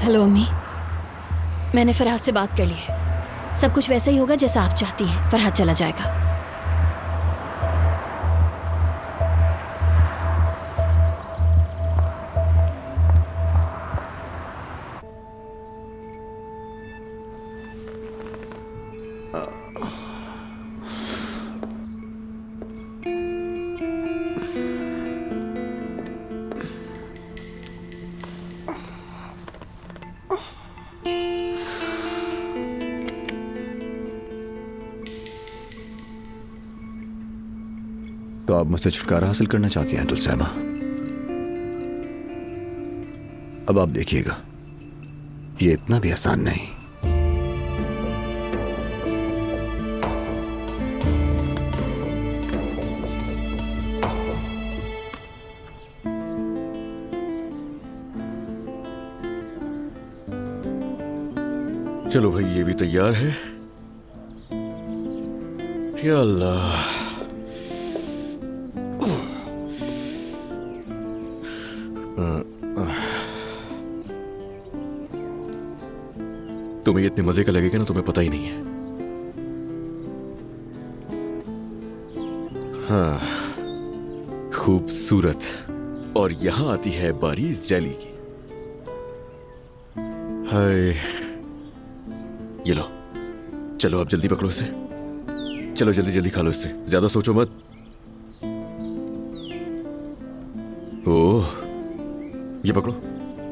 Hello अम्मी, मैंने फरहाद से बात कर ली है। सब कुछ वैसा ही होगा जैसा आप चाहती हैं। फरहाद चला जाएगा। तो आप मुझसे छुटकारा हासिल करना चाहती हैं तुलसैमा? अब आप देखिएगा, ये इतना भी आसान नहीं। चलो भाई, ये भी तैयार है। या अल्लाह, तुम्हें इतने मजे का लगेगा ना, तुम्हें पता ही नहीं है। हाँ, खूबसूरत। और यहां आती है बारी इस जेली की। हाय, ये लो, चलो अब जल्दी पकड़ो इसे। चलो जल्दी जल्दी खा लो इससे, ज्यादा सोचो मत। ओह, ये पकड़ो।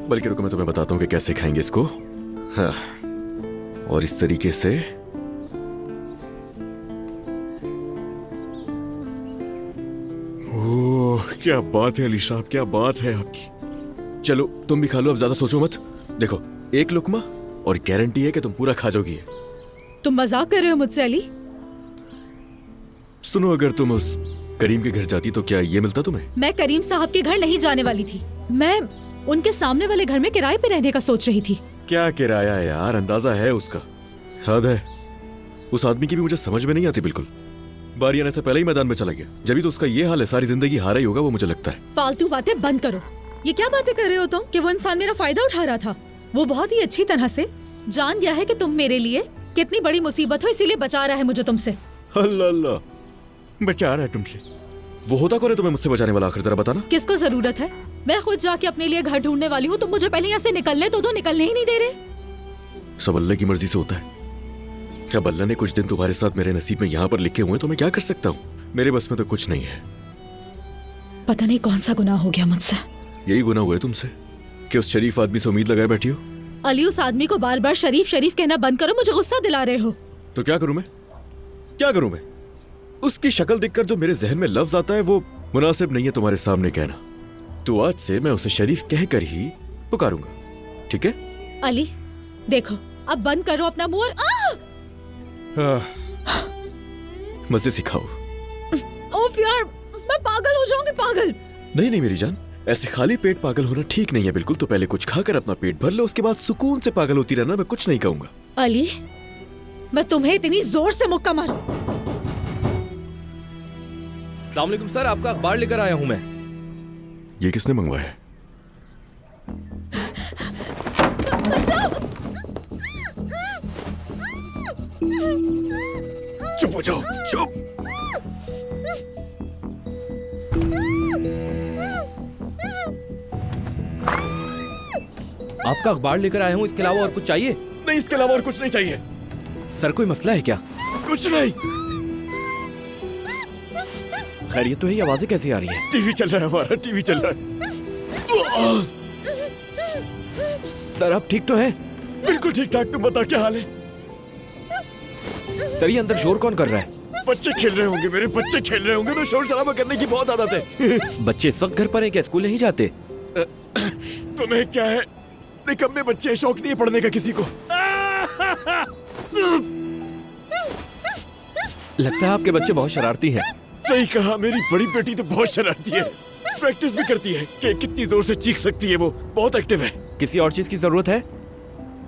बल्कि रुको, मैं तुम्हें बताता हूं कि कैसे खाएंगे इसको। हाँ, और इस तरीके से। ओह, क्या बात है अली साहब, क्या बात है आपकी। चलो तुम भी खा लो, अब ज्यादा सोचो मत। देखो, एक लुकमा और गारंटी है कि तुम पूरा खा जाओगी। तुम मजाक कर रहे हो मुझसे अली? सुनो, अगर तुम उस करीम के घर जाती तो क्या ये मिलता तुम्हें? मैं करीम साहब के घर नहीं जाने वाली थी। मैं उनके सामने वाले घर में किराए पे रहने का सोच रही थी। क्या किराया है यार, अंदाजा है उसका। हद है, उस आदमी की भी मुझे समझ में नहीं आती बिल्कुल। बारी आने से पहले ही मैदान में चला गया। जब भी तो उसका ये हाल है, सारी जिंदगी हारा ही होगा वो, मुझे लगता है। फालतू बातें बंद करो। ये क्या बातें कर रहे हो तुम कि वो इंसान मेरा फायदा उठा रहा था? वो बहुत ही अच्छी तरह से जान गया है कि तुम मेरे लिए कितनी बड़ी मुसीबत हो, इसीलिए बचा रहा है मुझे तुमसे। अल्लाह अल्लाह, बचा रहा है तुमसे? वो होता कौन है तुम्हें मुझसे बचाने वाला? आखिर जरा बताना। किसको जरूरत है? मैं खुद जाके अपने लिए घर ढूंढने वाली हूँ। तुम मुझे पहले यहाँ से निकलने तो दो, निकलने ही नहीं दे रहे। सब अल्लाह की मर्जी से होता है। क्या अल्लाह ने कुछ दिन तुम्हारे साथ मेरे नसीब में यहाँ पर लिखे हुए, तो मैं क्या कर सकता हूँ? मेरे बस में तो कुछ नहीं है। पता नहीं कौन सा गुनाह हो गया मुझसे। यही गुनाह हुआ है तुमसे कि उस शरीफ आदमी से उम्मीद लगाए बैठी हो। अली, उस आदमी को बार बार शरीफ शरीफ कहना बंद करो, मुझे गुस्सा दिला रहे हो। तो क्या करूं मैं? क्या करूं मैं? उसकी शक्ल देखकर जो मेरे जहन में लफ्ज आता है वो मुनासिब नहीं है तुम्हारे सामने कहना। तो आज से मैं उसे शरीफ कहकर ही पुकारूंगा, ठीक है? अली देखो, अब बंद करो अपना मुंह और मजे सिखाओ। ओफ यार, मैं पागल हो जाऊंगी, पागल। नहीं नहीं मेरी जान, ऐसे खाली पेट पागल होना ठीक नहीं है बिल्कुल। तो पहले कुछ खाकर अपना पेट भर लो, उसके बाद सुकून से पागल होती रहना। मैं कुछ नहीं कहूंगा। अली, मैं तुम्हें इतनी जोर से मुक्का मारूं? अस्सलाम वालेकुम सर, आपका अखबार लेकर आया हूं मैं। ये किसने मंगवाया है? चुप हो जाओ, चुप। आपका अखबार लेकर आया हूं, इसके अलावा और कुछ चाहिए? नहीं, इसके अलावा और कुछ नहीं चाहिए। सर, कोई मसला है क्या? कुछ नहीं। खैरियत तो है? ये आवाजें कैसी आ रही हैं? टीवी चल रहा है हमारा, टीवी चल रहा है। सर, आप ठीक तो हैं? बिल्कुल ठीक ठाक। तुम बता, क्या हाल है? सर, ये अंदर शोर कौन कर रहा है? बच्चे खेल रहे होंगे, मेरे बच्चे खेल रहे होंगे। तो शोर शराबा करने की बहुत आदत है। बच्चे इस वक्त घर पर हैं क्या? स्कूल नहीं जाते? तुम्हें क्या है, निकम्मे बच्चे, शौक नहीं है पढ़ने का किसी को। लगता है आपके बच्चे बहुत शरारती हैं। सही कहा, मेरी बड़ी बेटी तो बहुत शरारती है। प्रैक्टिस भी करती है कि कितनी जोर से चीख सकती है। वो बहुत एक्टिव है। किसी और चीज की जरूरत है?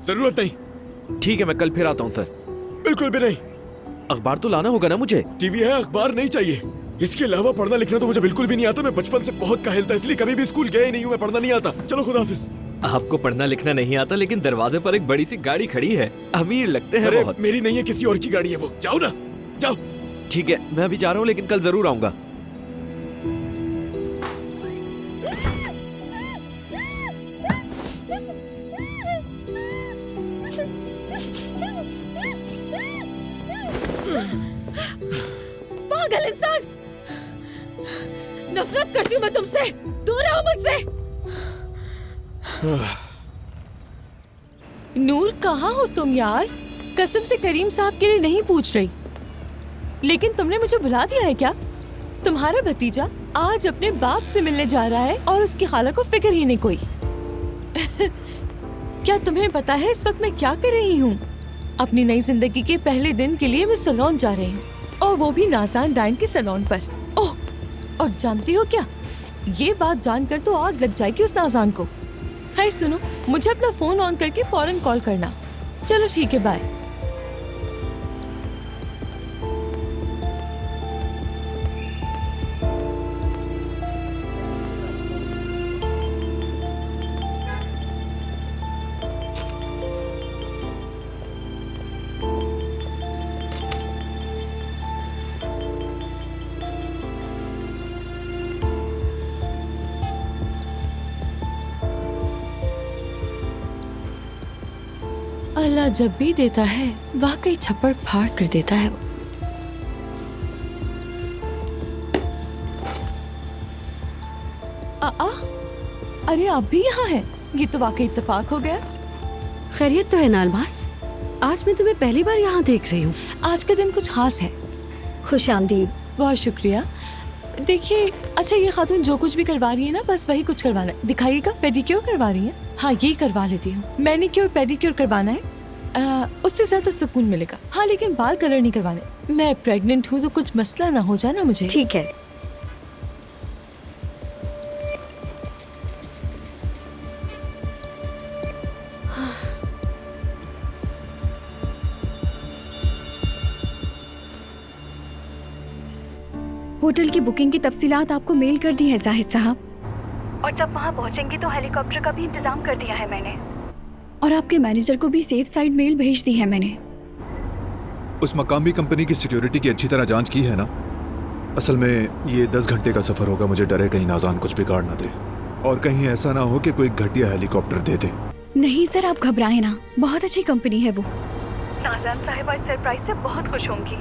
जरूरत नहीं। ठीक है, मैं कल फिर आता हूँ सर। बिल्कुल भी नहीं। अखबार तो लाना होगा ना मुझे? टीवी है, अखबार नहीं चाहिए। इसके अलावा पढ़ना लिखना तो मुझे बिल्कुल भी नहीं आता। मैं बचपन से बहुत काहिल था, इसलिए कभी भी स्कूल गया ही नहीं हूँ। मैं पढ़ना नहीं आता। चलो, खुदा हाफिज। आपको पढ़ना लिखना नहीं आता, लेकिन दरवाजे पर एक बड़ी सी गाड़ी खड़ी है। अमीर लगते हैं अरे बहुत। मेरी नहीं है, किसी और की गाड़ी है वो। जाओ ना, जाओ। ठीक है, मैं अभी जा रहा हूँ, लेकिन कल जरूर आऊंगा। पागल इंसान, नफरत करती हूँ मैं तुमसे, दूर रहो मुझसे। नूर, कहाँ हो तुम यार? कसम से करीम साहब के लिए नहीं पूछ रही, लेकिन तुमने मुझे भुला दिया है क्या? तुम्हारा भतीजा आज अपने बाप से मिलने जा रहा है और उसकी खाला को फिक्र ही नहीं कोई। क्या तुम्हें पता है इस वक्त मैं क्या कर रही हूँ? अपनी नई जिंदगी के पहले दिन के लिए मैं सैलून जा रही हूँ, और वो भी नाज़ान डाइन के सैलून पर। ओह, और जानती हो क्या, ये बात जानकर तो आग लग जाएगी उस नाज़ान को। खैर सुनो, मुझे अपना फोन ऑन करके फौरन कॉल करना। चलो ठीक है, बाय। अल्लाह जब भी देता है वाकई छप्पड़ फाड़ कर देता है वो। अरे आप भी यहाँ हैं? ये तो वाकई इत्तेफाक हो गया। खैरियत तो है ना अलमास? आज मैं तुम्हें पहली बार यहाँ देख रही हूँ। आज का दिन कुछ खास है। खुशामदीद। बहुत शुक्रिया। देखिए, अच्छा ये खातून जो कुछ भी करवा रही है ना, बस वही कुछ करवाना है। दिखाइएगा, पेडिक्योर करवा रही है? हाँ, यही करवा लेती हूँ। मैनिक्योर पेडिक्योर करवाना है, उससे ज्यादा सुकून मिलेगा। हाँ, लेकिन बाल कलर नहीं करवाने। मैं प्रेग्नेंट हूँ तो कुछ मसला ना हो जाए ना मुझे। ठीक है। होटल की बुकिंग की तफसीलात आपको मेल कर दी है जाहिद साहब, और जब वहाँ पहुँचेंगे तो हेलीकॉप्टर का भी इंतजाम कर दिया है मैंने। और आपके मैनेजर को भी सेफ साइड मेल भेज दी है मैंने। उस मकामी कंपनी की सिक्योरिटी की अच्छी तरह जांच की है ना? असल में ये 10 घंटे का सफर होगा। मुझे डर है कहीं नाज़ान कुछ बिगाड़ ना दे, और कहीं ऐसा ना हो कि कोई घटिया हेलीकॉप्टर दे दे। नहीं सर, आप घबराएं ना, बहुत अच्छी कंपनी है वो। नाज़ान साहिबा इस सरप्राइज से बहुत खुश होंगी।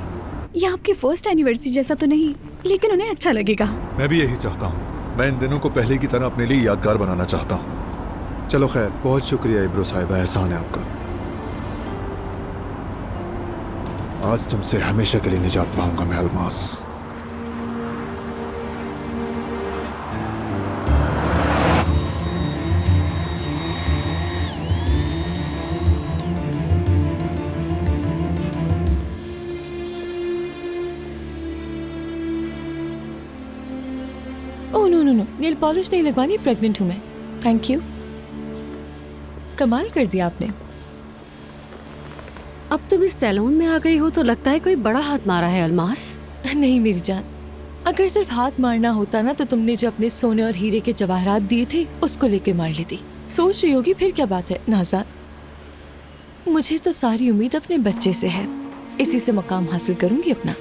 ये आपकी फर्स्ट एनिवर्सरी जैसा तो नहीं, लेकिन उन्हें अच्छा लगेगा। मैं भी यही चाहता हूँ। मैं इन दिनों को पहले की तरह अपने लिए यादगार बनाना चाहता हूँ। चलो खैर, बहुत शुक्रिया इब्रो साहिबा, एहसान है आपका। आज तुमसे हमेशा के लिए निजात पाऊंगा मैं Almas. Oh no no no, nail polish नहीं लगवानी, प्रेग्नेंट हूँ मैं। Thank you. कमाल कर दिया आपने। अब तुम इस सैलून में आ गई हो तो लगता है कोई बड़ा हाथ मारा है अलमास। नहीं मेरी जान, अगर सिर्फ हाथ मारना होता ना तो तुमने जो अपने सोने और हीरे के जवाहरात दिए थे उसको लेके मार लेती। सोच रही होगी फिर क्या बात है नाज़ान, मुझे तो सारी उम्मीद अपने बच्चे से है, इसी से मकाम हासिल करूंगी अपना।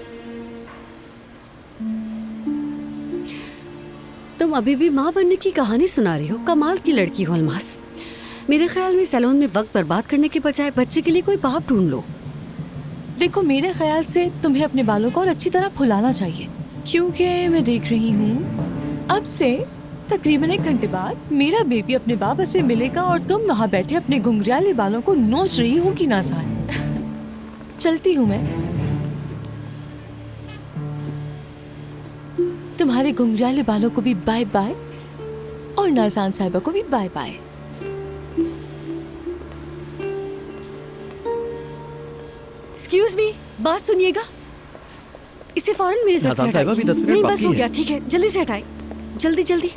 तुम अभी भी माँ बनने की कहानी सुना रही हो। कमाल की लड़की हो अलमास। मेरे ख्याल में सैलून में वक्त बर्बाद करने के बजाय बच्चे के लिए कोई बाप ढूंढ लो। देखो, मेरे ख्याल से तुम्हें अपने बालों को और अच्छी तरह फुलाना चाहिए, क्योंकि मैं देख रही हूँ अब से तकरीबन 1 घंटे बाद मेरा बेबी अपने बाबा से मिलेगा और तुम वहाँ बैठे अपने घुंघराले बालों को नोच रही होगी नाज़ान। चलती हूँ मैं। तुम्हारे घुंघराले बालों को भी बाय बाय, और नाज़ान साहिबा को भी बाय बाय। एक्सक्यूज मी, बात सुनिएगा। इसे फौरन मेरे साथ नाज़ान साहिबा भी 10 मिनट नहीं, बाकी बस हो है। गया, ठीक है, जल्दी से हटाए, जल्दी जल्दी।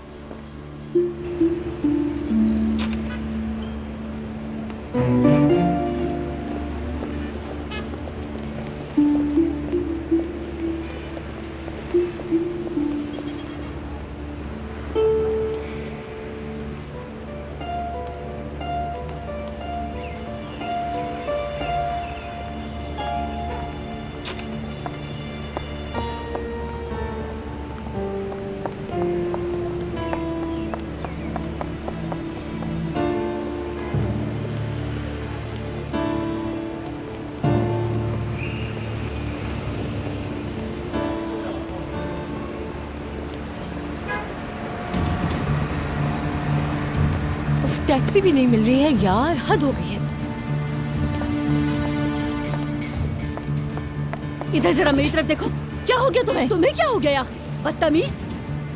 टैक्सी भी नहीं मिल रही है यार, हद हो गई है। इधर जरा मेरी तरफ देखो। क्या हो गया तुम्हें? तुम्हें क्या हो गया यार? बदतमीज।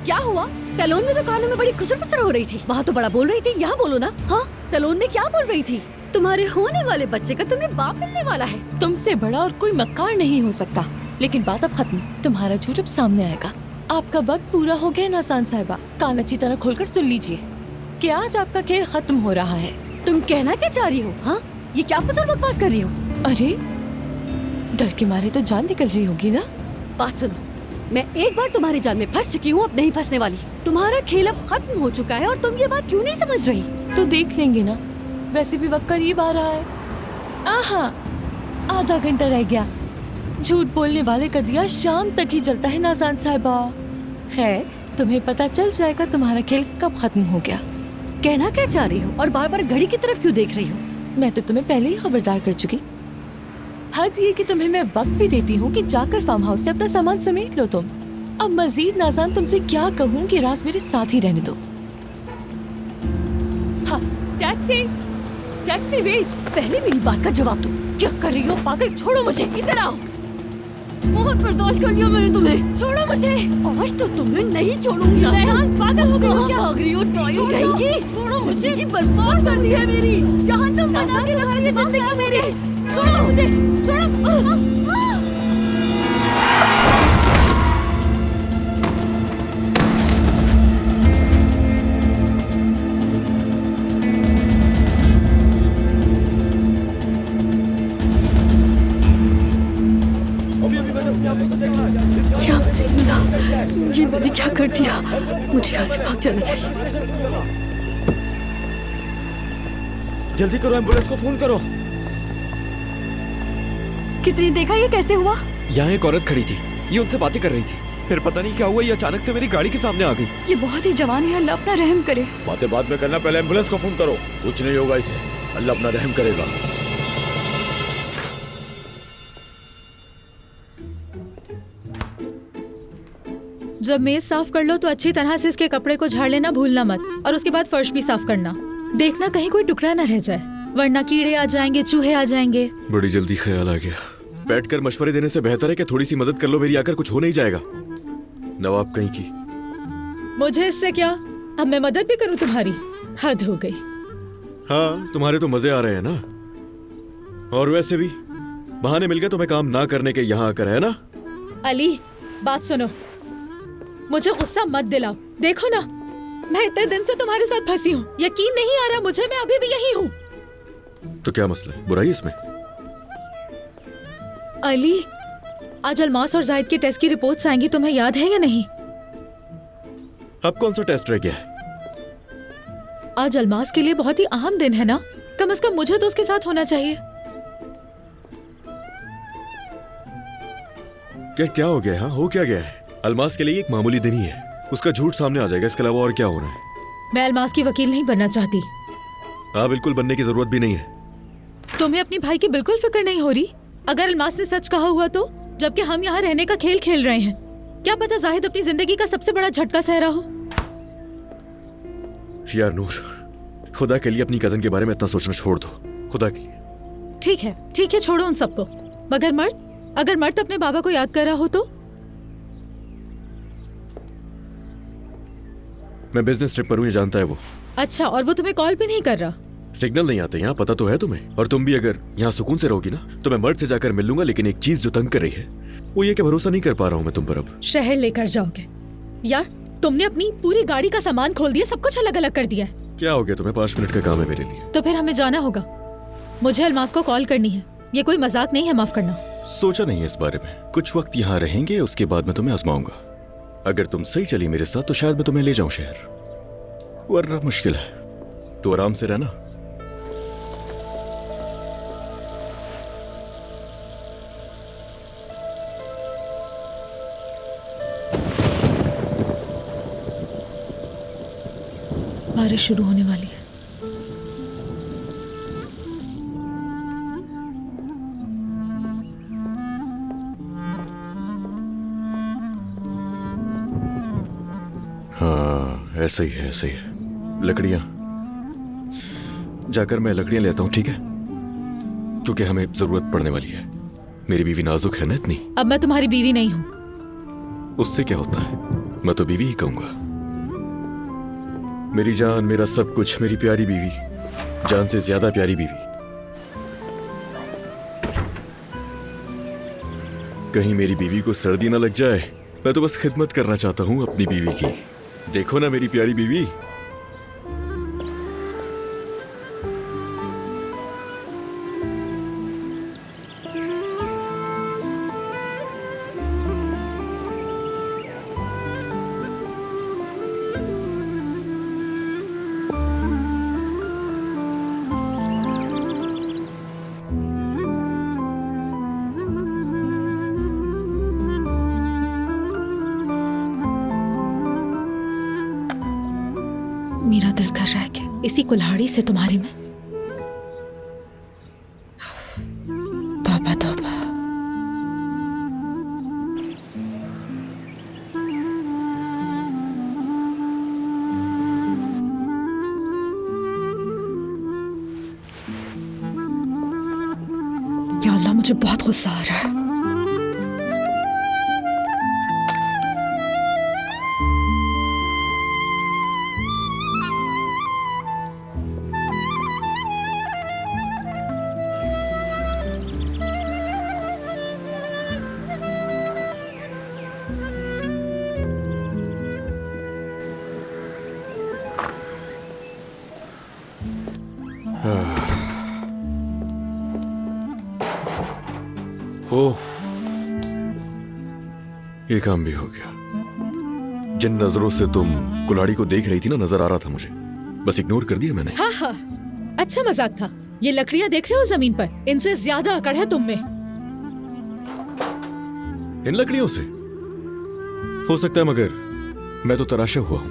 क्या हुआ? सैलून में तो कानों में बड़ी खुसर पुसर हो रही थी, वहाँ तो बड़ा बोल रही थी, यहाँ बोलो ना। हाँ, सैलून में क्या बोल रही थी? तुम्हारे होने वाले बच्चे का तुम्हें बाप मिलने वाला है। तुमसे बड़ा और कोई मक्कार नहीं हो सकता। लेकिन बात अब खत्म, तुम्हारा झूठ अब सामने आएगा। आपका वक्त पूरा हो गया नासान साहिबा। कान अच्छी तरह खोलकर सुन लीजिए कि आज आपका खेल खत्म हो रहा है। तुम कहना क्या चाह रही हो? हाँ, ये क्या फजूल बकवास कर रही हो? अरे डर के मारे तो जान निकल रही होगी ना। बात सुनो, मैं एक बार तुम्हारी जान में फंस चुकी हूँ, अब नहीं फंसने वाली। तुम्हारा खेल अब खत्म हो चुका है और तुम ये बात क्यों नहीं समझ रही? तो देख लेंगे ना, वैसे भी वक्त करीब आ रहा है। आहा, आधा घंटा रह गया। झूठ बोलने वाले का दिया शाम तक ही जलता है नासान साहिबा। है, तुम्हें पता चल जाएगा तुम्हारा खेल कब खत्म हो गया। कहना क्या चाह रही हो और बार बार घड़ी की तरफ क्यों देख रही हो? मैं तो तुम्हें पहले ही खबरदार कर चुकी। हद ये कि तुम्हें मैं वक्त भी देती हूँ कि जाकर फार्म हाउस से अपना सामान समेट लो तुम। अब मजीद नासान तुमसे क्या कहूँ कि राज मेरे साथ ही रहने दो। हाँ, टैक्सी टैक्सी वेट। पहले मेरी बात का जवाब दो। क्या कर रही हो पागल? छोड़ो मुझे। इधर आओ। बहुत बर्दाश्त कर लिया मैंने तुम्हें। छोड़ो मुझे। आज तो तुम्हें नहीं छोड़ूंगी मैं। पागल हो गई हो क्या? भाग रही हो? छोड़ो मुझे। जिंदगी बर्बाद कर दी है मेरी। जहन्नम बना के लगा रही है जिंदगी मेरी। छोड़ो मुझे। छोड़ो। ये मैंने क्या कर दिया? मुझे यहाँ से भाग जाना चाहिए। जल्दी करो, एम्बुलेंस को फोन करो। किसी ने देखा ये कैसे हुआ? यहाँ एक औरत खड़ी थी, ये उनसे बातें कर रही थी। फिर पता नहीं क्या हुआ, ये अचानक से मेरी गाड़ी के सामने आ गई। ये बहुत ही जवान है, अल्लाह अपना रहम करे। बातें बाद में करना, पहले एम्बुलेंस को फोन करो। कुछ नहीं होगा इसे, अल्लाह अपना रहम करेगा। जब मेज साफ कर लो तो अच्छी तरह से इसके कपड़े को झाड़ लेना भूलना मत, और उसके बाद फर्श भी साफ करना। देखना कहीं कोई टुकड़ा न रह जाए, वरना कीड़े आ जाएंगे, चूहे आ जाएंगे। बड़ी जल्दी ख्याल आ गया। बैठकर मशवरे देने से बेहतर है कि थोड़ी सी मदद कर लो मेरी, आकर कुछ हो नहीं जाएगा। नवाब कहीं की। मुझे इससे क्या? अब मैं मदद भी करूं तुम्हारी? हद हो गई। हाँ, तुम्हारे तो मजे आ रहे हैं ना। और वैसे भी बहाने मिल गए तुम्हें काम ना करने के यहाँ आकर, है ना? अली, बात सुनो, मुझे गुस्सा मत दिलाओ। देखो ना, मैं इतने दिन से तुम्हारे साथ फंसी हूँ, यकीन नहीं आ रहा मुझे, मैं अभी भी यही हूँ। तो क्या मसला है? बुराई इसमें? अली, आज अलमास और जाहिद के टेस्ट की रिपोर्ट्स आएंगी, तुम्हें याद है या नहीं? अब कौन सा टेस्ट रह गया है? आज अलमास के लिए बहुत ही अहम दिन है ना, कम से कम मुझे तो उसके साथ होना चाहिए। क्या हो गया? हाँ, हो क्या गया है? अलमास के लिए एक मामूली दिन ही है, उसका झूठ सामने आ जाएगा, इसके अलावा और क्या होना है? मैं अलमास की वकील नहीं बनना चाहती। हाँ, बिल्कुल बनने की जरूरत भी नहीं है। तुम्हें अपनी भाई की बिल्कुल फिक्र नहीं हो रही? अगर अलमास ने सच कहा हुआ तो, जबकि हम यहाँ रहने का खेल खेल रहे हैं, क्या पता जाहिद अपनी जिंदगी का सबसे बड़ा झटका सह रहा हो। यार नूर, खुदा के लिए अपनी कजन के बारे में इतना सोचना छोड़ दो, खुदा के लिए। ठीक है, छोड़ो उन सबको। मगर मर्द, अगर मर्द अपने बाबा को याद कर रहा हो तो? मैं बिजनेस ट्रिप पर हूँ, ये जानता है वो। अच्छा, और वो तुम्हें कॉल भी नहीं कर रहा? सिग्नल नहीं आते यहाँ, पता तो है तुम्हें। और तुम भी अगर यहाँ सुकून से रहोगी ना तो मैं मर्द से जाकर मिल लूंगा। लेकिन एक चीज जो तंग कर रही है वो ये कि भरोसा नहीं कर पा रहा हूँ मैं तुम पर अब। शहर लेकर जाओगे? यार, तुमने अपनी पूरी गाड़ी का सामान खोल दिया, सब कुछ अलग अलग कर दिया है। क्या हो गया तुम्हें? 5 मिनट का काम है मेरे लिए। तो फिर हमें जाना होगा। मुझे अलमास को कॉल करनी है, ये कोई मजाक नहीं है, माफ करना। सोचा नहीं है इस बारे में। कुछ वक्त यहाँ रहेंगे, उसके बाद मैं तुम्हें आजमाऊंगा। अगर तुम सही चली मेरे साथ तो शायद मैं तुम्हें ले जाऊं शहर, वरना मुश्किल है। तो आराम से रहना। बारिश शुरू होने वाली है। हाँ, ऐसा ही है, ऐसा ही है। लकड़ियां जाकर मैं लकड़ियां लेता हूँ, ठीक है? क्योंकि हमें जरूरत पड़ने वाली है। मेरी बीवी नाजुक है ना इतनी। अब मैं तुम्हारी बीवी नहीं हूँ। उससे क्या होता है, मैं तो बीवी ही कहूंगा। मेरी जान, मेरा सब कुछ, मेरी प्यारी बीवी, जान से ज्यादा प्यारी बीवी। कहीं मेरी बीवी को सर्दी ना लग जाए। मैं तो बस खिदमत करना चाहता हूं अपनी बीवी की। देखो ना मेरी प्यारी बीवी। मेरा दिल कर रहा है कि इसी कुल्हाड़ी से तुम्हारे में तौबा तौबा। या अल्लाह, मुझे बहुत गुस्सा आ रहा है। ओह, ये काम भी हो गया। जिन नजरों से तुम कुल्हाड़ी को देख रही थी ना, नजर आ रहा था मुझे, बस इग्नोर कर दिया मैंने। हाँ हाँ, अच्छा मजाक था। ये लकड़ियां देख रहे हो जमीन पर, इनसे ज्यादा अकड़ है तुम में। इन लकड़ियों से हो सकता है, मगर मैं तो तराशा हुआ हूं।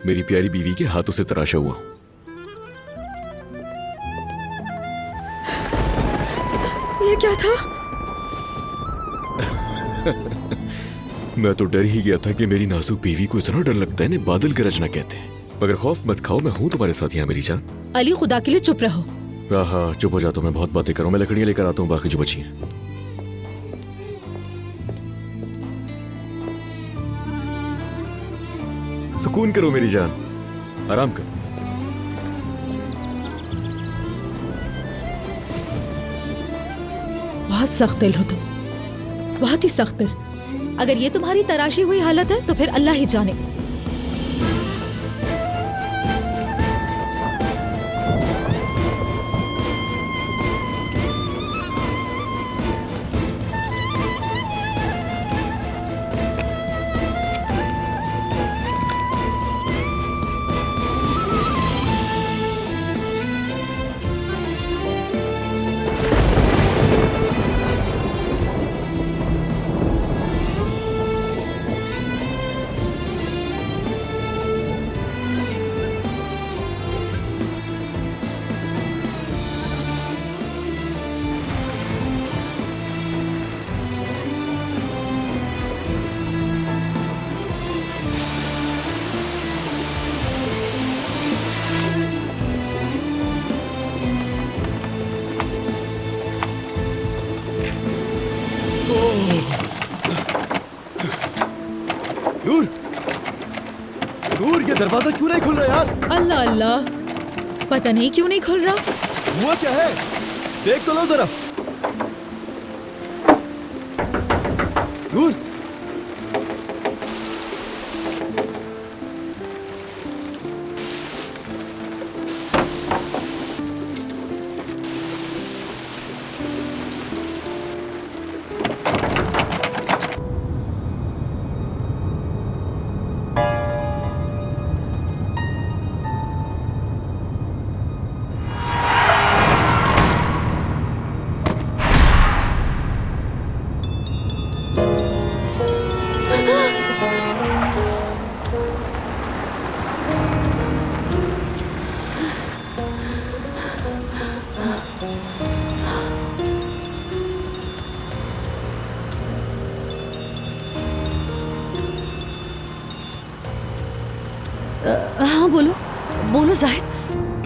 मेरी प्यारी बीवी के हाथों से तराशा हुआ हूं। ये क्या था? मैं तो डर ही गया था कि मेरी नाजुक बीवी को इतना डर लगता है, इन्हें बादल गरजना कहते हैं। मगर खौफ मत खाओ, मैं हूं तुम्हारे साथ यहाँ मेरी जान। अली, खुदा के लिए चुप रहो। हाँ, चुप हो जाता हूं, मैं बहुत बातें करूं। मैं लकड़ियां लेकर आता हूं, बाकी जो बची हैं। सुकून करो मेरी जान, आराम कर। बहुत सख्त दिल हो तुम, बहुत ही सख्त दिल। अगर ये तुम्हारी तराशी हुई हालत है तो फिर अल्लाह ही जाने। नूर, नूर, ये दरवाजा क्यों नहीं खुल रहा यार? अल्लाह अल्लाह, पता नहीं क्यों नहीं खुल रहा। हुआ क्या है? देख तो लो जरा। नूर,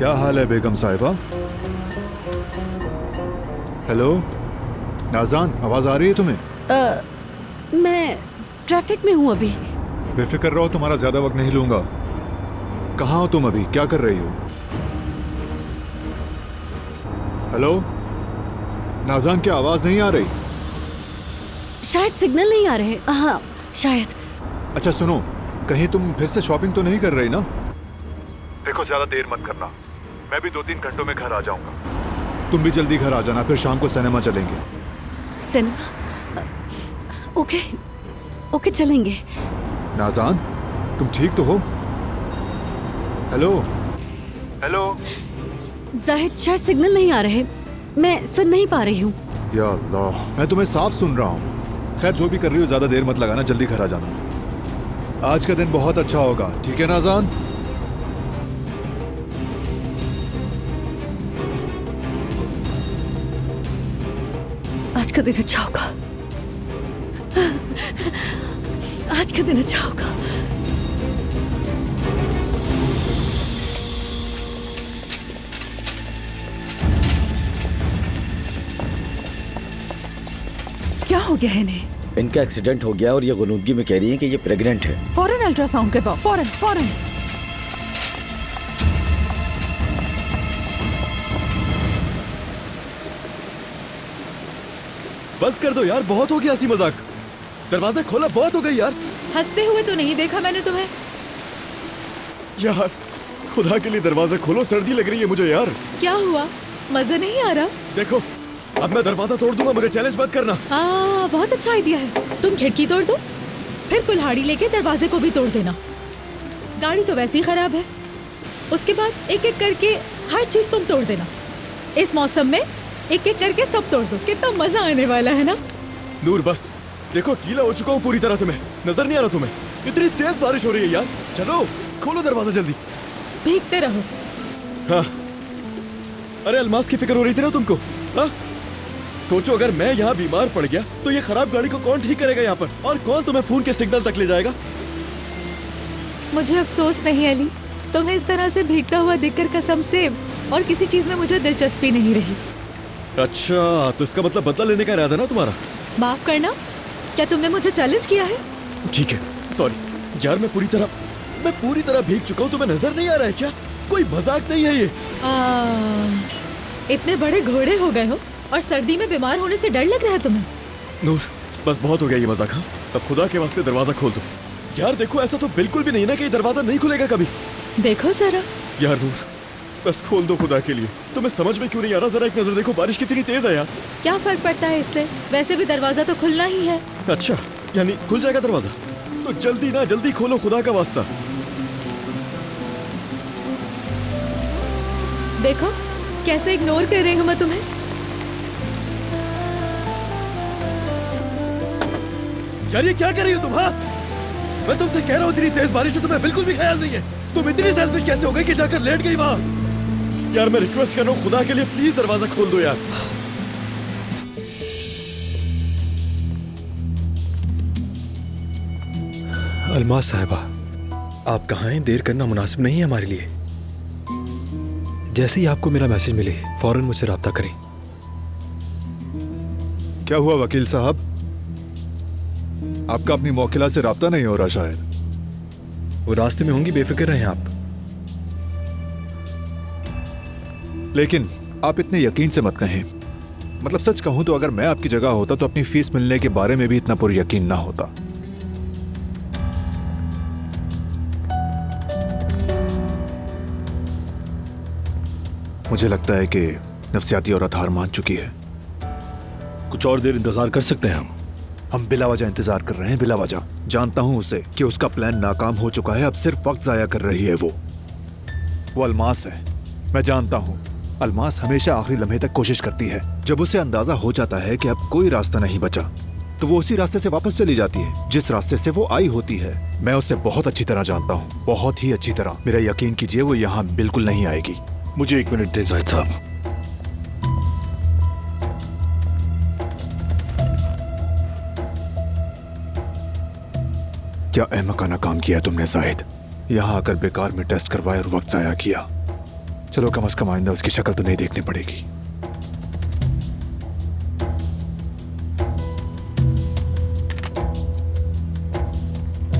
क्या हाल है बेगम साहिबा? हेलो नाज़ान, आवाज आ रही है तुम्हें? मैं ट्रैफिक में हूँ अभी। बेफिक्र रहो, तुम्हारा ज्यादा वक्त नहीं लूंगा। कहाँ हो तुम अभी? क्या कर रही हो? हेलो नाज़ान, क्या आवाज नहीं आ रही? शायद सिग्नल नहीं आ रहे। हाँ शायद। अच्छा सुनो, कहीं तुम फिर से शॉपिंग तो नहीं कर रही ना? देखो ज्यादा देर मत करना, मैं भी 2-3 घंटों में घर आ जाऊंगा। तुम भी जल्दी घर आ जाना, फिर शाम को सिनेमा चलेंगे। सिनेमा? ओके ओके चलेंगे। नाज़ान, तुम ठीक तो हो? हेलो हेलो जाहिद, शायद सिग्नल नहीं आ रहे, मैं सुन नहीं पा रही हूँ। या अल्लाह, मैं तुम्हें साफ सुन रहा हूँ। खैर जो भी कर रही हो ज्यादा देर मत लगाना, जल्दी घर आ जाना। आज का दिन बहुत अच्छा होगा, ठीक है नाज़ान? आज का दिन अच्छा होगा, आज का दिन अच्छा होगा। क्या हो गया है इन्हें? इनका एक्सीडेंट हो गया और ये गुनूदगी में कह रही है कि ये प्रेग्नेंट है। फौरन अल्ट्रासाउंड करवाओ, फौरन फौरन। बस कर दो यार, बहुत हो गया हंसी मजाक। दरवाजा खोला, बहुत हो गई यार। हंसते हुए तो नहीं देखा मैंने तुम्हें। यार खुदा के लिए दरवाजा खोलो, सर्दी लग रही है मुझे यार। क्या हुआ, मजा नहीं आ रहा? देखो अब मैं दरवाजा तोड़ दूंगा, मुझे चैलेंज मत करना। हाँ बहुत अच्छा आइडिया है। तुम खिड़की तोड़ दो, फिर कुल्हाड़ी लेके दरवाजे को भी तोड़ देना। गाड़ी तो वैसे ही खराब है, उसके बाद एक एक करके हर चीज तुम तोड़ देना। इस मौसम में एक एक करके सब तोड़ दो, कितना मजा आने वाला है ना। नूर बस देखो, गीला हो चुका हूँ पूरी तरह से मैं। नजर नहीं आ रहा तुम्हें? इतनी तेज बारिश हो रही है यार। चलो खोलो दरवाजा जल्दी। भीगते रहो। हाँ अरे अलमास की फिक्र हो रही थी ना तुमको? हाँ सोचो, अगर मैं यहाँ बीमार पड़ गया तो ये खराब गाड़ी को कौन ठीक करेगा यहाँ पर, और कौन तुम्हें फोन के सिग्नल तक ले जाएगा? मुझे अफसोस नहीं अली, तुम्हें इस तरह से भीगता हुआ देखकर कसम से और किसी चीज में मुझे दिलचस्पी नहीं रही। अच्छा तो इसका मतलब बदला लेने का इरादा ना तुम्हारा? माफ करना, क्या तुमने मुझे चैलेंज किया है? ठीक है सॉरी यार, मैं पूरी तरह भीग चुका हूँ। तुम्हें नजर नहीं आ रहा है क्या? कोई मजाक नहीं है ये। इतने बड़े घोड़े हो गए हो और सर्दी में बीमार होने से डर लग रहा है तुम्हें? नूर बस बहुत हो गया ये मजाक। हाँ अब खुदा के वास्ते दरवाजा खोल दो यार। देखो ऐसा तो बिल्कुल भी नहीं ना कि दरवाजा नहीं खुलेगा कभी। देखो जरा यार नूर बस खोल दो खुदा के लिए। तुम्हें समझ में क्यों नहीं आ रहा? जरा एक नजर देखो, बारिश कितनी तेज है यार। क्या फर्क पड़ता है इससे, वैसे भी दरवाजा तो खुलना ही है। अच्छा यानी खुल जाएगा दरवाजा? तो जल्दी ना जल्दी खोलो खुदा का वास्ता। देखो कैसे इग्नोर कर रही हूँ मैं तुम्हें। यार ये क्या कर रही हो तुम? हाँ मैं तुमसे कह रहा हूँ, इतनी तेज बारिश है, तुम्हें बिल्कुल भी ख्याल नहीं है। तुम इतनी सेल्फिश कैसे हो गई कि जाकर लेट गई वहां? यार मैं रिक्वेस्ट कर रहा हूँ खुदा के लिए, प्लीज दरवाजा खोल दो यार। अलमास साहिबा, आप कहाँ हैं? देर करना मुनासिब नहीं है हमारे लिए। जैसे ही आपको मेरा मैसेज मिले फौरन मुझसे राब्ता करें। क्या हुआ वकील साहब? आपका अपनी मौकिला से राब्ता नहीं हो रहा शायद? वो रास्ते में होंगी, बेफिक्र रहें आप। लेकिन आप इतने यकीन से मत कहें। मतलब सच कहूं तो अगर मैं आपकी जगह होता तो अपनी फीस मिलने के बारे में भी इतना पूरी यकीन ना होता। मुझे लगता है कि नफसियाती औरत हार मान चुकी है। कुछ और देर इंतजार कर सकते हैं हम बिला वजह इंतजार कर रहे हैं, बिला वजह। जानता हूं उसे कि उसका प्लान नाकाम हो चुका है, अब सिर्फ वक्त जाया कर रही है। वो अलमास है, मैं जानता हूं। अलमास हमेशा आखिरी लम्हे तक कोशिश करती है। जब उसे अंदाजा हो जाता है कि अब कोई रास्ता नहीं बचा तो वो उसी रास्ते से वापस चली जाती है जिस रास्ते से वो आई होती है। मैं उसे बहुत अच्छी तरह जानता हूँ, बहुत ही अच्छी तरह। मेरा यकीन कीजिए वो यहाँ बिल्कुल नहीं आएगी। मुझे 1 मिनट दें जाहिद साहब। क्या अहमकाना काम किया तुमने जाहिद? यहाँ आकर बेकार में टेस्ट करवाया और वक्त जाया किया। चलो कम से कम आइंदा उसकी शक्ल तो नहीं देखनी पड़ेगी।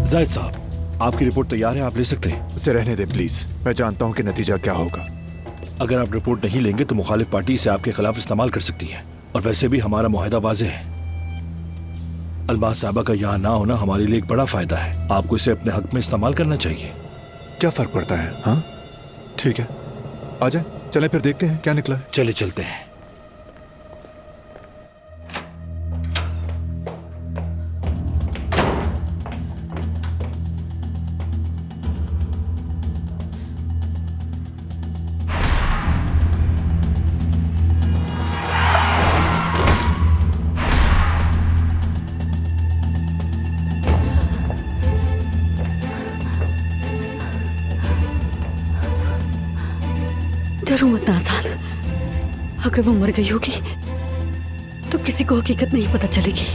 जाहिद साहब, आपकी रिपोर्ट तैयार है, आप ले सकते हैं। उसे रहने दे प्लीज, मैं जानता हूं कि नतीजा क्या होगा। अगर आप रिपोर्ट नहीं लेंगे तो मुखालिफ पार्टी इसे आपके खिलाफ इस्तेमाल कर सकती है, और वैसे भी हमारा मुआहदा वाज़ेह है। अलमास साहबा का यहाँ ना होना हमारे लिए एक बड़ा फायदा है। आपको इसे अपने हक में इस्तेमाल करना चाहिए। क्या फर्क पड़ता है? हाँ ठीक है, आ जाए, चलें फिर देखते हैं क्या निकला है। चले चलते हैं। डरो मत नाज़ान, अगर वो मर गई होगी तो किसी को हकीकत नहीं पता चलेगी,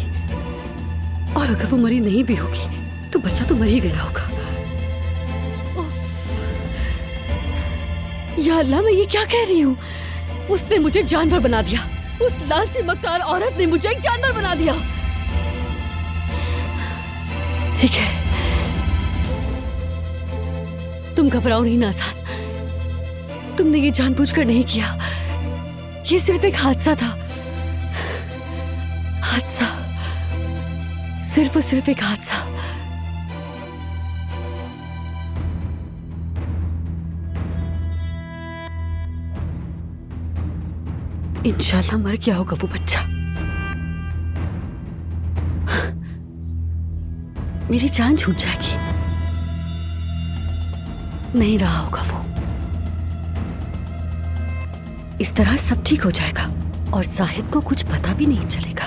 और अगर वो मरी नहीं भी होगी तो बच्चा तो मर ही गया होगा। या अल्लाह, मैं ये क्या कह रही हूँ? उसने मुझे जानवर बना दिया। उस लालची मक्कार औरत ने मुझे एक जानवर बना दिया। ठीक है, तुम घबराओ नहीं नाज़ान, तुमने ये जानबूझकर नहीं किया। ये सिर्फ एक हादसा था। हादसा, सिर्फ और सिर्फ एक हादसा। इंशाल्लाह मर गया होगा वो बच्चा। मेरी जान छूट जाएगी, नहीं रहा होगा वो। इस तरह सब ठीक हो जाएगा और जाहिद को कुछ पता भी नहीं चलेगा।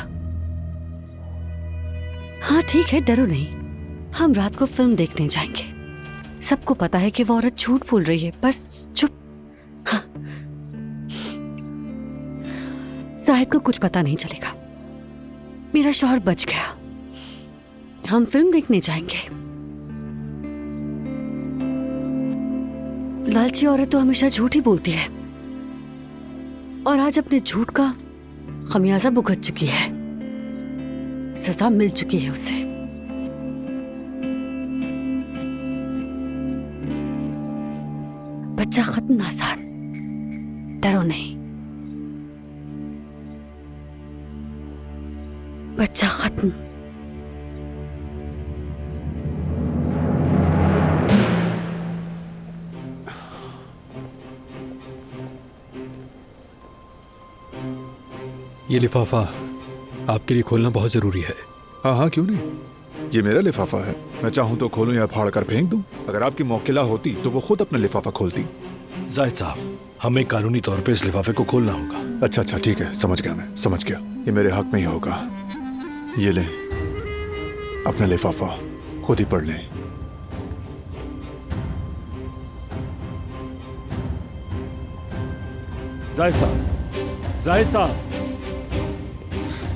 हाँ ठीक है, डरो नहीं, हम रात को फिल्म देखने जाएंगे। सबको पता है कि वो औरत झूठ बोल रही है, बस चुप। हाँ, जाहिद को कुछ पता नहीं चलेगा। मेरा शौहर बच गया। हम फिल्म देखने जाएंगे। लालची औरत तो हमेशा झूठ ही बोलती है, और आज अपने झूठ का खमियाजा भुगत चुकी है। सजा मिल चुकी है उसे। बच्चा खत्म नाज़ान, डरो नहीं, बच्चा खत्म। ये लिफाफा आपके लिए खोलना बहुत जरूरी है। हाँ हाँ, क्यों नहीं, ये मेरा लिफाफा है। मैं चाहूं तो खोलूं या फाड़ कर फेंक दूं। अगर आपकी मौकिला होती तो वो खुद अपना लिफाफा खोलती। जाहिद साहब, हमें कानूनी तौर पे इस लिफाफे को खोलना होगा। अच्छा अच्छा, ठीक है, समझ गया, मैं समझ गया। ये मेरे हक में ही होगा। ये ले, अपना लिफाफा खुद ही पढ़ लें। जाहिद साहब, जाहिद साहब,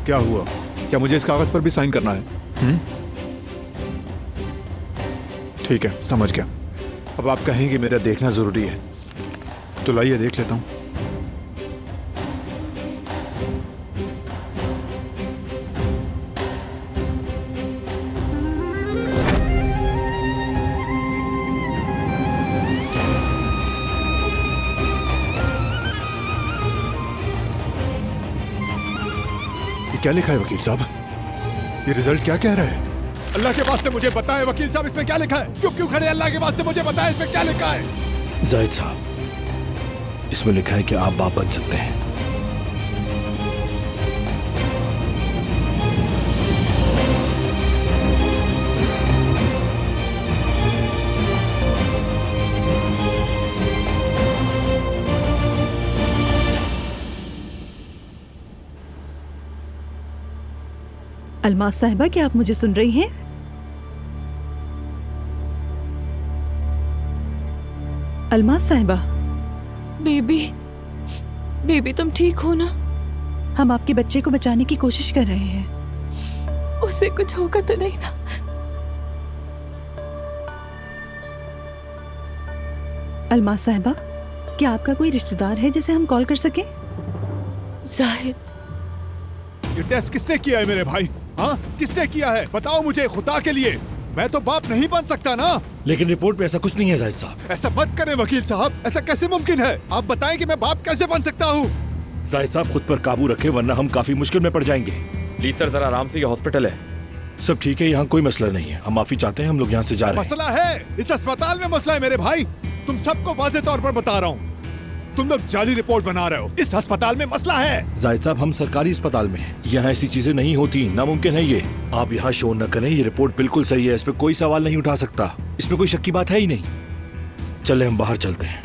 क्या हुआ? क्या मुझे इस कागज पर भी साइन करना है? ठीक है, समझ गया। अब आप कहेंगे मेरा देखना जरूरी है, तो लाइए देख लेता हूं। क्या लिखा है वकील साहब? ये रिजल्ट क्या कह रहा है? अल्लाह के वास्ते मुझे बताएं वकील साहब, इसमें क्या लिखा है? चुप क्यों खड़े? अल्लाह के वास्ते मुझे बताएं, इसमें क्या लिखा है? जाहिद साहब, इसमें लिखा है कि आप बाप बन सकते हैं। अलमास साहिबा, क्या आप मुझे सुन रही हैं? अलमास साहिबा। बेबी, बेबी तुम ठीक हो ना? हम आपके बच्चे को बचाने की कोशिश कर रहे हैं। उसे कुछ होगा तो नहीं ना? अलमास साहिबा, क्या आपका कोई रिश्तेदार है जिसे हम कॉल कर सकें? जाहिद, ये टेस्ट किसने किया है मेरे भाई? हाँ, किसने किया है? बताओ मुझे खुदा के लिए। मैं तो बाप नहीं बन सकता ना। लेकिन रिपोर्ट में ऐसा कुछ नहीं है जाहिद साहब। ऐसा मत करें वकील साहब, ऐसा कैसे मुमकिन है? आप बताएं कि मैं बाप कैसे बन सकता हूँ? जाहिद साहब खुद पर काबू रखें वरना हम काफी मुश्किल में पड़ जाएंगे। प्लीज सर जरा आराम से, ये हॉस्पिटल है। सब ठीक है, यहाँ कोई मसला नहीं है। हम माफी चाहते हैं, हम लोग यहाँ से जा रहे हैं। मसला है, इस अस्पताल में मसला है मेरे भाई। तुम सबको वाज़ेह तौर पर बता रहा हूँ, तुम लोग जाली रिपोर्ट बना रहे हो। इस अस्पताल में मसला है। जाहिद साहब हम सरकारी अस्पताल में हैं, यहाँ ऐसी चीजें नहीं होती, नामुमकिन है ये। आप यहाँ शोर न करें, ये रिपोर्ट बिल्कुल सही है, इस पे कोई सवाल नहीं उठा सकता, इसमें कोई शक की बात है ही नहीं। चले हम बाहर चलते हैं,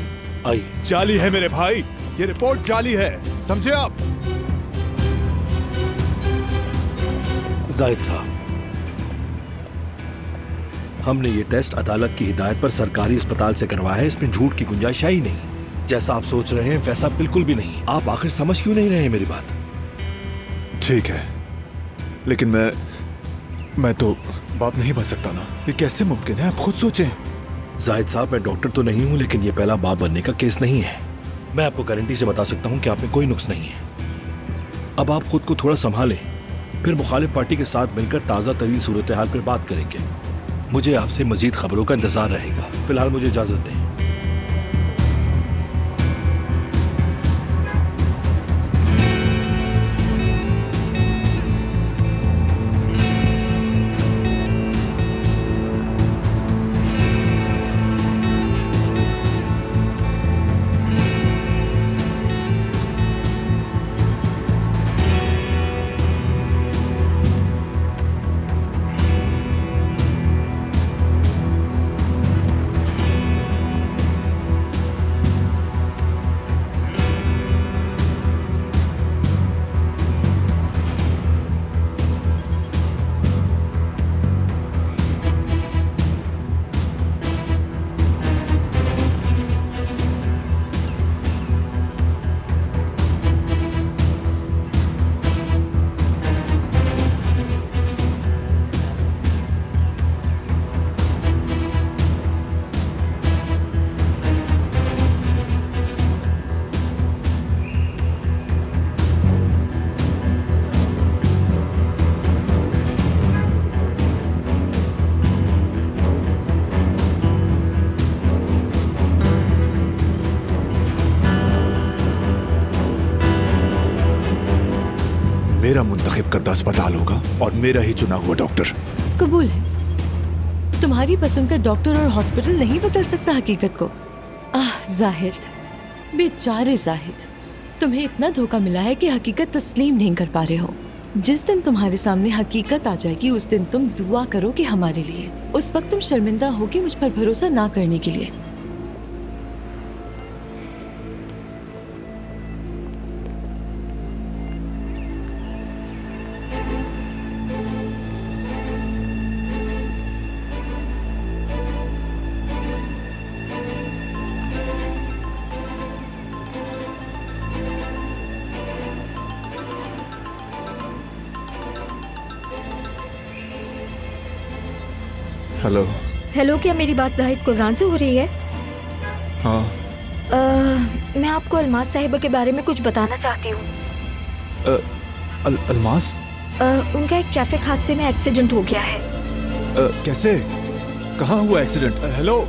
आइए। जाली है मेरे भाई, ये रिपोर्ट जाली है, समझे आप? जाहिद साहब, हमने ये टेस्ट अदालत की हिदायत पर सरकारी अस्पताल से करवाया है, इसमें झूठ की गुंजाइश है ही नहीं। जैसा आप सोच रहे हैं वैसा बिल्कुल भी नहीं। आप आखिर समझ क्यों नहीं रहे हैं मेरी बात? ठीक है, लेकिन मैं तो बाप नहीं बन सकता ना। ये कैसे मुमकिन है, आप खुद सोचें। जाहिद साहब, मैं डॉक्टर तो नहीं हूँ, लेकिन ये पहला बाप बनने का केस नहीं है। मैं आपको गारंटी से बता सकता हूँ कि आप में कोई नुक्स नहीं है। अब आप खुद को थोड़ा संभालें, फिर मुखालिफ पार्टी के साथ मिलकर ताज़ा तरीन सूरत हाल पर बात करेंगे। मुझे आपसे मजीद खबरों का इंतजार रहेगा। फिलहाल मुझे इजाजत दें। मेरा मुंतखब करदा अस्पताल होगा और मेरा ही चुना हुआ डॉक्टर। कबूल है, तुम्हारी पसंद का डॉक्टर और हॉस्पिटल नहीं बदल सकता हकीकत को। जाहिद, बेचारे जाहिद, तुम्हें इतना धोखा मिला है कि हकीकत तस्लीम नहीं कर पा रहे हो। जिस दिन तुम्हारे सामने हकीकत आ जाएगी उस दिन तुम दुआ करो कि हमारे लिए। उस वक्त तुम शर्मिंदा होगी मुझ पर भरोसा ना करने के लिए। हेलो। हेलो, क्या मेरी बात जाहिद कोजान से हो रही है? हाँ। मैं आपको अलमास साहिबा के बारे में कुछ बताना चाहती हूँ। अलमास? उनका एक ट्रैफिक हादसे में एक्सीडेंट हो गया है। कैसे? कहाँ हुआ एक्सीडेंट? हेलो।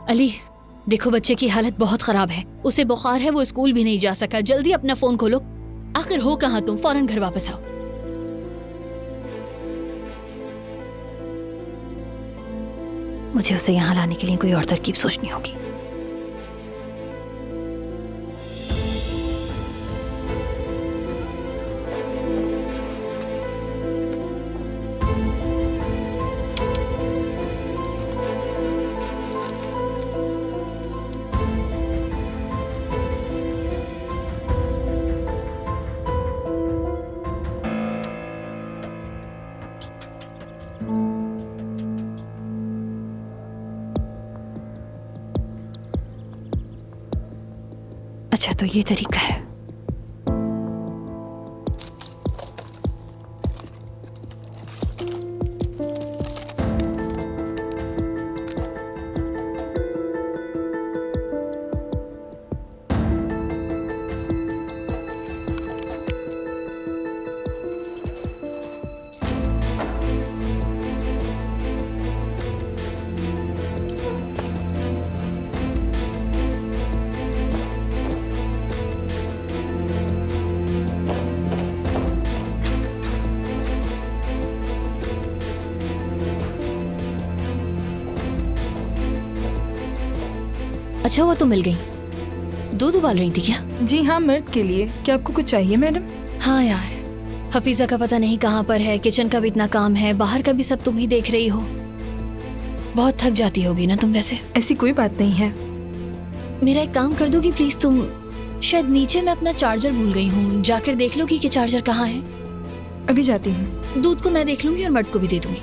अली, देखो बच्चे की हालत बहुत खराब है, उसे बुखार है, वो स्कूल भी नहीं जा सका। जल्दी अपना फोन खोलो। आखिर हो कहाँ तुम? फौरन घर वापस आओ। मुझे उसे यहाँ लाने के लिए कोई और तरकीब सोचनी होगी। तो ये तरीका है। अच्छा हुआ तो मिल गई। दूध उबाल रही थी क्या? जी हाँ, मर्द के लिए। क्या आपको कुछ चाहिए मैडम? हाँ यार, हफीजा का पता नहीं कहाँ पर है, किचन का भी इतना काम है, बाहर का भी सब तुम ही देख रही हो। बहुत थक जाती होगी ना तुम वैसे। ऐसी कोई बात नहीं है। मेरा एक काम कर दोगी प्लीज तुम? शायद नीचे मैं अपना चार्जर भूल गई हूँ, जाकर देख लोगी कि चार्जर कहाँ है। अभी जाती हूँ। दूध को मैं देख लूंगी और मर्द को भी दे दूंगी।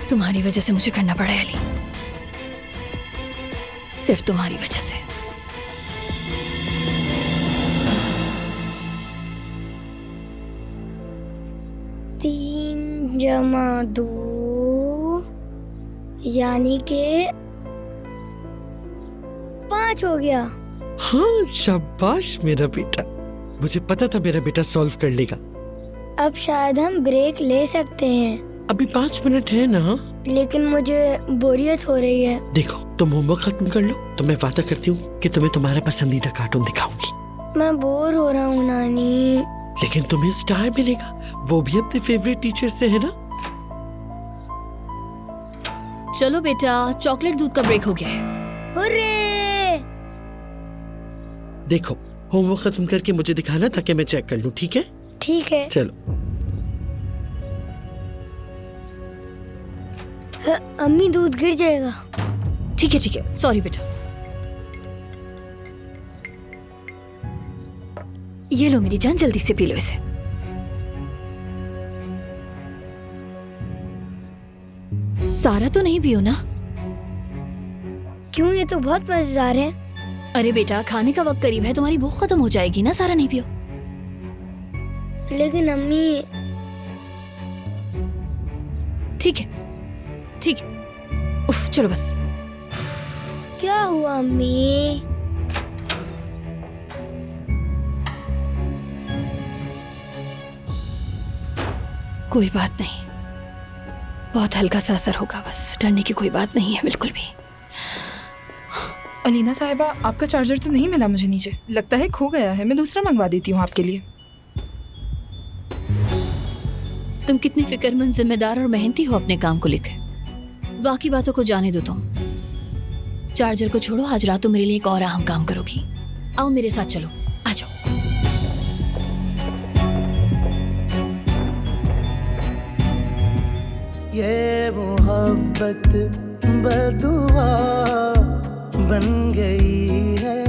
तुम्हारी वजह से मुझे करना पड़ा है अली, सिर्फ तुम्हारी वजह से। तीन जमा दो यानी के 5 हो गया। हाँ शाबाश मेरा बेटा, मुझे पता था मेरा बेटा सॉल्व कर लेगा। अब शायद हम ब्रेक ले सकते हैं। अभी 5 मिनट है ना? लेकिन मुझे बोरियत हो रही है। देखो तुम होमवर्क खत्म कर लो तो मैं वादा करती हूँ कि तुम्हें तुम्हारा पसंदीदा कार्टून दिखाऊंगी। मैं बोर हो रहा हूँ नानी। लेकिन तुम्हें स्टार मिलेगा, वो भी अपने फेवरेट टीचर से, है ना? चलो बेटा, चॉकलेट दूध का ब्रेक हो गया है। हुर्रे! देखो होमवर्क खत्म करके मुझे दिखाना ताकि मैं चेक कर लूँ, ठीक है? ठीक है। चलो। अम्मी दूध गिर जाएगा। ठीक है, सॉरी बेटा। ये लो मेरी जान, जल्दी से पी लो इसे। सारा तो नहीं पियो ना? क्यों, ये तो बहुत मजेदार है। अरे बेटा, खाने का वक्त करीब है, तुम्हारी भूख खत्म हो जाएगी ना, सारा नहीं पियो। लेकिन अम्मी। ठीक है। उफ, चलो बस। क्या हुआ अम्मी? कोई बात नहीं, बहुत हल्का सा असर होगा, बस डरने की कोई बात नहीं है बिल्कुल भी। अलीना साहिबा, आपका चार्जर तो नहीं मिला मुझे नीचे, लगता है खो गया है। मैं दूसरा मंगवा देती हूँ आपके लिए। तुम कितनी फिक्रमंद, जिम्मेदार और मेहनती हो अपने काम को लेकर। बाकी बातों को जाने दो तुम। चार्जर को छोड़ो, आज रात तो मेरे लिए एक और अहम काम करोगी। आओ मेरे साथ चलो, आ जाओ। ये मोहब्बत बदुआ बन गई है।